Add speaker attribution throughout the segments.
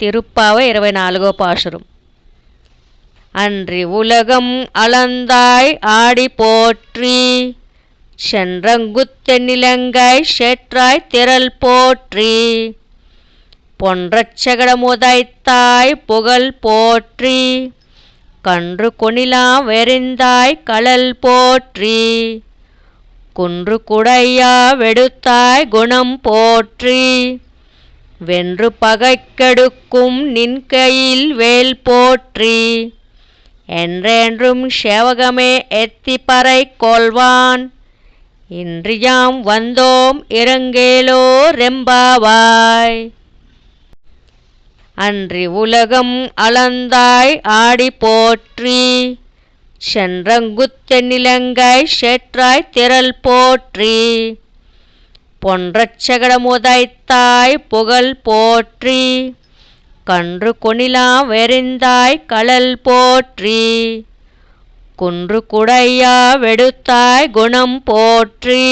Speaker 1: திருப்பாவை 24 பாசுரம். அன்றி உலகம் அளந்தாய் ஆடி போற்றி, சென்றங்குத்தென்னிலங்கை சேற்றாய் திரள் போற்றி, பொன்றச்சகடமுதைத்தாய் புகழ் போற்றி, கன்று கொணிலா வெறிந்தாய் களல் போற்றி, குன்று குடையா வெடுத்தாய் குணம் போற்றி, வென்று பகைக்கெடுக்கும் நின் கையில் வேல் போற்றி, என்றென்றும் சேவகமே எத்திப்பறை கொள்வான், இன்றியாம் வந்தோம் இரங்கேலோ ரெம்பாவாய். அன்றி உலகம் அளந்தாய் ஆடி போற்றி, சென்றங்குத்தென்னிலங்கை சேற்றாய் திரள் போற்றி, பொன்றச்சகடமுதைத்தாய் புகழ் போற்றி, கன்று கொணிலா வெறிந்தாய் களல் போற்றி, குன்று குடையா வெடுத்தாய் குணம் போற்றி,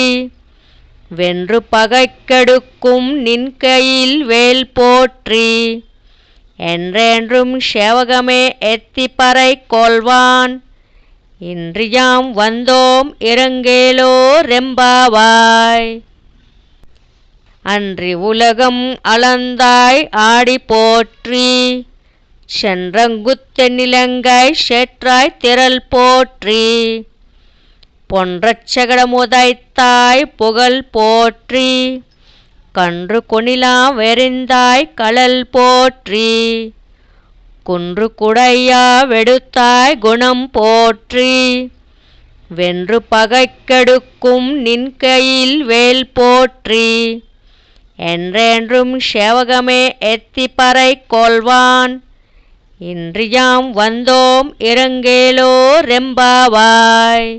Speaker 1: வென்று பகைக்கெடுக்கும் நின் கையில் வேல் போற்றி, என்றென்றும் சேவகமே எத்திப்பறை கொள்வான், இன்றியாம் வந்தோம் இரங்கேலோ ரெம்பாவாய். அன்றி உலகம் அளந்தாய் ஆடி போற்றி, சென்றங்குத்தென்னிலங்கை சேற்றாய் திரள் போற்றி, பொன்றச்சகடமுதைத்தாய் புகழ் போற்றி, கன்று கொணிலா வெறிந்தாய் களல் போற்றி, குன்று குடையா வெடுத்தாய் குணம் போற்றி, வென்று பகைக்கெடுக்கும் நின் கையில் வேல் போற்றி, என்றென்றும் சேவகமே எத்திப்பறை கொள்வான், இன்றியாம் வந்தோம் இரங்கேலோ ரெம்பாவாய்.